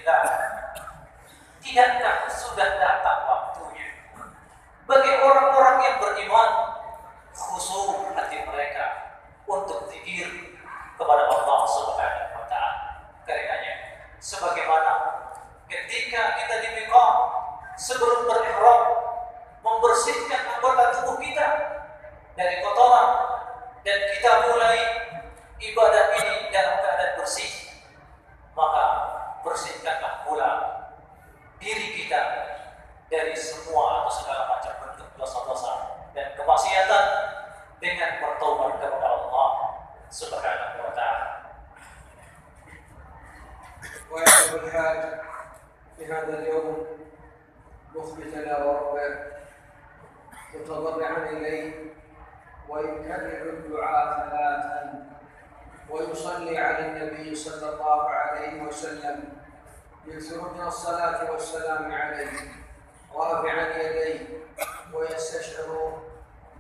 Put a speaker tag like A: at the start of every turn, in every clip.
A: dinillah. Tidakkah sudah datang waktunya bagi orang-orang yang beriman khusyuk hati mereka untuk zikir kepada Allah Subhanahu wa taala. Karenanya sebagaimana ketika kita di miqat sebelum berihram membersihkan anggota tubuh kita dari kotoran dan kita mulai ibadah ini dalam keadaan bersih, maka bersihkanlah pula diri kita dari semua atau segala macam bentuk dosa-dosa dan kemaksiatan dengan bertaubat kepada Allah Subhanahu wa taala.
B: ويجب الحاج في هذا اليوم مخبتا ربه متضرعا اليه ويكرر الدعاء ثلاثا ويصلي على النبي صلى الله عليه وسلم يكثر من الصلاه والسلام عليه رافعا يديه ويستشعر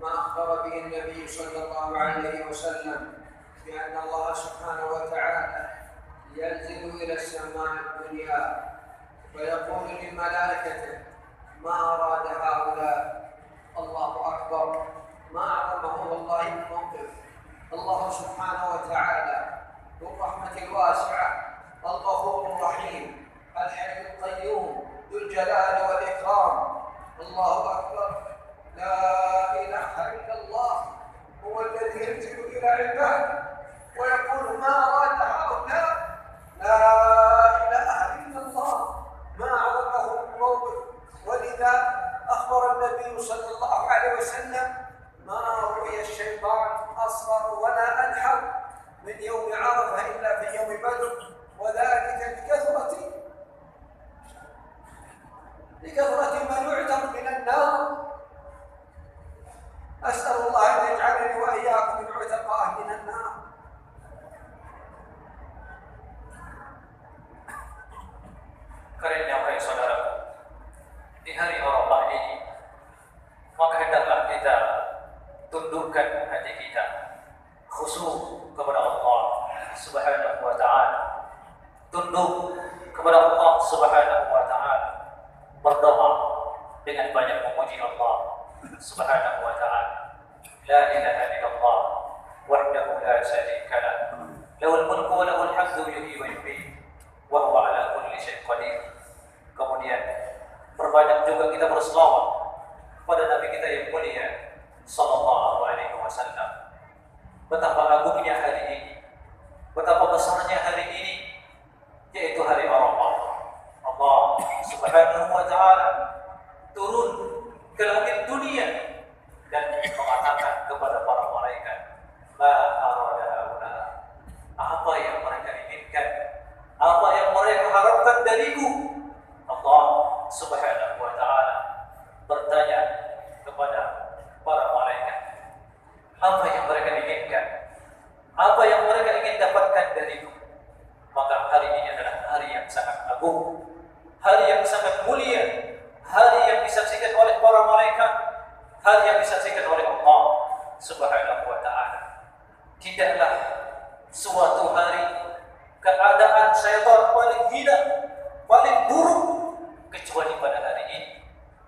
B: ما اخبر به النبي صلى الله عليه وسلم بان الله سبحانه وتعالى ينزل إلى السماء الدنيا ويقول لملائكته ما أراد هؤلاء الله أكبر ما أعظمه والله الموقف الله سبحانه وتعالى ذو الرحمة الواسعة الغفور الرحيم الحي القيوم ذو الجلال والإكرام الله أكبر لا إله إلا الله هو الذي ينزل إلى عباده ويقول ما أراد هؤلاء لا إله إلا الله ما أعظمه الموقف ولذا أخبر النبي صلى الله عليه وسلم ما رؤي الشيطان أصغر ولا أنحر من يوم عرفة إلا في يوم بدر وذلك لكثرة من يعتق من النار أسأل الله أن يجعلني وإياكم من عتقاء من النار.
A: Karena baik saudaraku, di hari Arafah ini maka hendaklah kita tundukkan hati kita khusyuk kepada Allah Subhanahu wa taala, tunduk kepada Allah Subhanahu wa taala, berdoa dengan banyak memuji Allah Subhanahu wa taala. La ilaha illallah wahdahu la syarika lah, lahul mulku wa lahul hamdu yuhyi wa yumiit wa huwa ala kulli syai'in qadir. Kemudian perbanyak juga kita berselawat pada Nabi kita yang mulia sallallahu alaihi wasallam. Betapa agungnya hari ini, betapa besarnya hari ini, yaitu hari Arafah. Allah Subhanahu wa taala turun ke langit dunia dan mengatakan kepada para malaikat, ma arada haula, apa yang mereka inginkan, apa yang mereka harapkan dariku. Allah Subhanahu wa taala bertanya kepada para malaikat, apa yang mereka inginkan, apa yang mereka ingin dapatkan dariku. Maka hari ini adalah hari yang sangat agung, hari yang sangat mulia, hari yang disaksikan oleh para malaikat, hari yang disaksikan oleh Allah Subhanahu wa taala. Tidaklah suatu hari keadaan syaitan paling hina, paling buruk kecuali pada hari ini.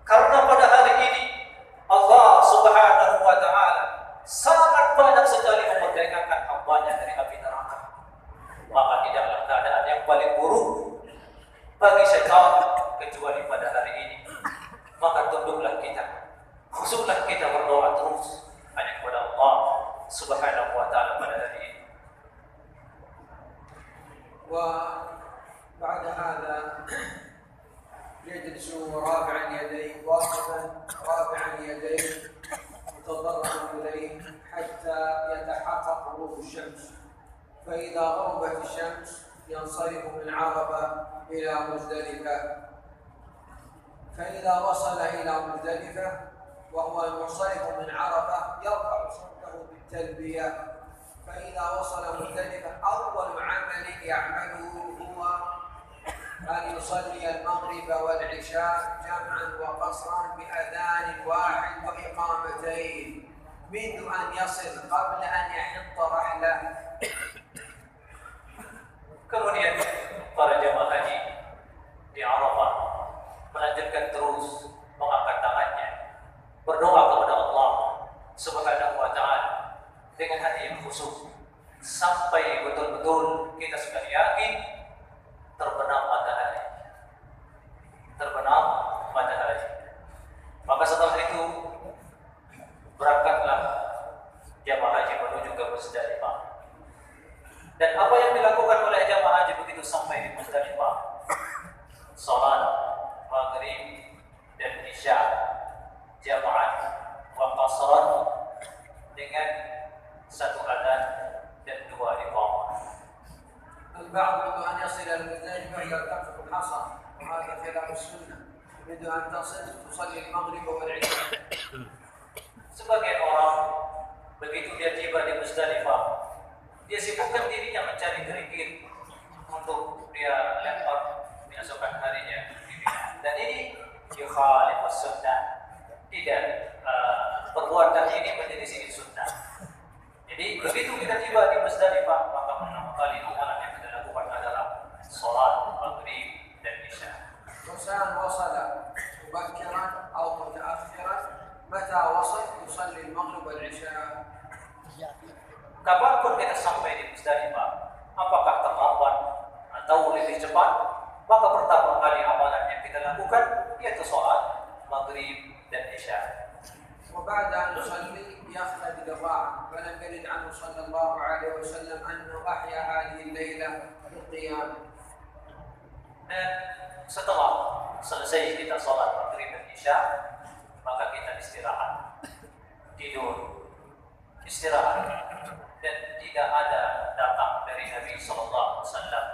A: Karena pada hari ini Allah Subhanahu wa taala sangat banyak sekali memerdekakan hamba-Nya dari api neraka. Maka tidaklah keadaan yang paling buruk bagi syaitan kecuali pada hari ini. Maka tunduklah kita, khusyuklah kita berdoa terus hanya kepada Allah Subhanahu wa taala pada hari ini.
B: وبعد هذا يجلس رافعا يديه واقفا رافعا يديه متضرعا اليه حتى يتحقق غروب الشمس، فاذا غربت الشمس ينصرف من عرفه الى مزدلفه، فاذا وصل الى مزدلفه وهو منصرف من عرفه يرفع صوته بالتلبيه، فاذا وصل مزدلفه اول عمل يعمله هو أن يصلي المغرب والعشاء جمعا وقصرا بأذان واحد وإقامتين منذ أن يصل قبل أن يحط رحله.
A: Kemudian para jamaah haji Muzdalifah, salat maghrib dan isya jamaah wa qasran dengan satu adzan dan dua iqamah.
B: البعض يريد أن يصل إلى المزدلفة يرتفق الحصى وهذا خلاف السنة. يريد أن تصل تصلي المغرب والعشاء.
A: Sebagian orang begitu dia tiba di Muzdalifah, dia sibukkan dirinya mencari kerikil untuk dia lempar keesokan harinya. Dan ini yukhalif sunnah. Tidak, perbuatan ini menjadi sini sunnah. Jadi begitu kita tiba di Muzdalifah, maka pertama kali amalan yang kita lakukan adalah sholat maghrib dan isya.
B: إنسان وصل مبكرا أو متأخرا متى وصل يصلي المغرب والعشاء.
A: Kapanpun kita sampai di Muzdalifah, apakah terlambat atau lebih cepat, maka pertama kali amalan yang kita lakukan yaitu sholat maghrib dan isya.
B: وبعد أن يصلي يخلد الراحة فلم يرد عنه صلى الله عليه وسلم أنه أحيا هذه الليلة بالقيام.
A: Dan setelah selesai kita sholat maghrib dan isya, maka kita istirahat, tidur, istirahat, dan tidak ada datang dari Nabi Sallallahu Alaihi Wasallam.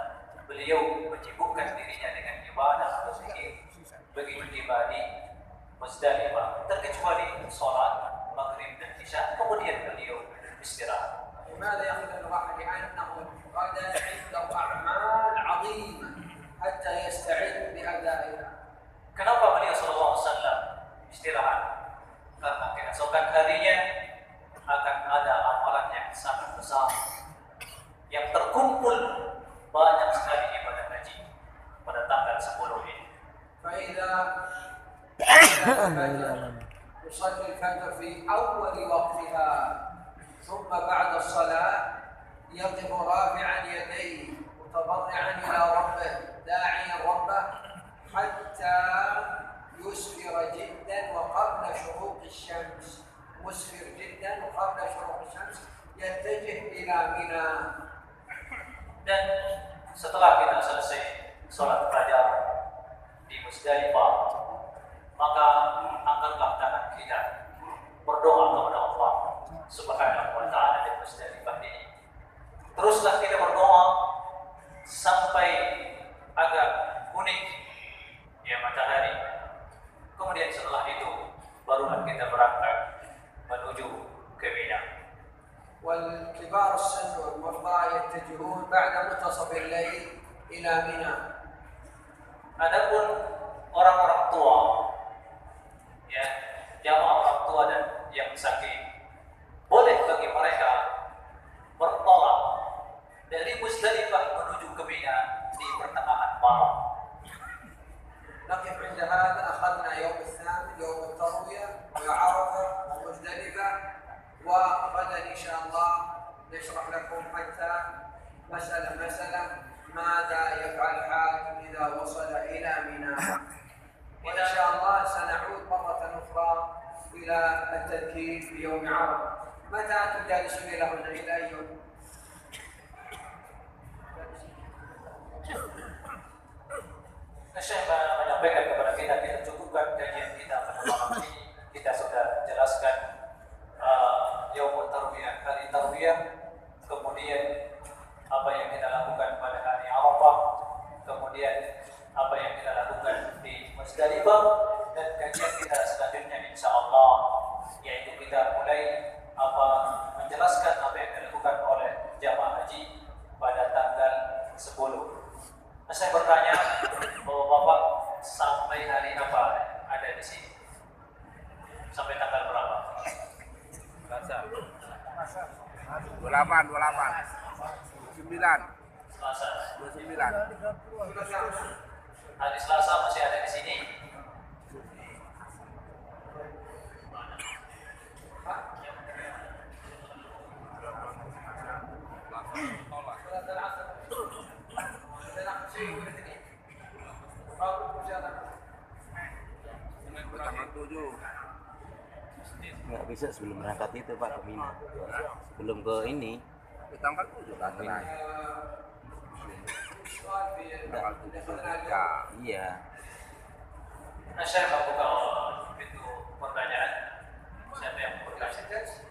A: Beliau menyibukkan dirinya dengan ibadah atau zikir begitu tiba di Muzdalifah, terkecuali sholat maghrib dan isya, kemudian beliau istirahat.
B: لماذا يأخذ الراحة؟ لأنه غدا عنده أعمال عظيمة حتى يستعد بأدائها.
A: Kenapa beliau Sallallahu Alaihi Wasallam istirahat? Karena keesokan harinya akan ada amalan yang sangat besar yang terkumpul banyak sekali ibadah haji pada tanggal 10 ini.
B: فإذا يصلي الفجر في أول وقتها ثم بعد الصلاة يقف رافعا يديه متضرعا إلى ربه داعيا ربه حتى يسفر جدا وقبل شروق الشمس مسفر جدا وقبل شروق الشمس يتجه إلى منى.
A: Dan setelah kita selesai sholat fajar di Muzdalifah, maka angkatlah tangan kita berdoa kepada Allah Subhanahu wa taala di Muzdalifah ini. Teruslah kita berdoa sampai agak kuning ya matahari. Kemudian setelah itu barulah kita berangkat menuju ke Mina.
B: والكبار السن والمرضى يتجهون بعد منتصف الليل إلى منى.
A: Adapun orang-orang tua, ya, jamaah orang tua dan yang sakit, boleh bagi mereka bertolak dari Muzdalifah menuju ke Mina di pertengahan malam.
B: نقف عند هذا. أخذنا يوم الثامن يوم التروية وعرفة ومزدلفة، وغدا إن شاء الله نشرح لكم حتى مسألة ماذا يفعل الحاج إذا وصل إلى منى. وإن شاء الله سنعود مرة أخرى إلى التذكير في يوم عرفة. متى أنتم جالسون إلى هنا؟ إلى أي يوم؟
A: Syekh menyampaikan kepada kita cukupkan kajian kita pada malam ini. Kita sudah jelaskan Yaumut Tarwiyah, hari Tarwiyah, kemudian apa yang kita lakukan pada hari Arafah, kemudian apa yang kita lakukan di Muzdalifah, dan kajian kita selanjutnya insyaallah yaitu kita mulai menjelaskan apa yang dilakukan oleh jamaah haji pada tanggal 10. Saya bertanya bahwa Bapak sampai hari apa ada di sini? Sampai tanggal berapa?
C: Selasa. 28, 29.
A: Selasa.
C: 29.
A: Hari Selasa masih ada di sini.
C: Tanggal 7.
D: Nggak bisa sebelum berangkat itu Pak ke Mina. Belum ke ini.
C: Tanggal 7 kan terakhir.
B: السؤال في
C: Tanggal
B: اللي
C: 7
B: أخذناه اليوم.
C: Zulhijjah.
D: Iya.
A: Nah, saya membuka pintu pertanyaan. Siapa yang bertanya?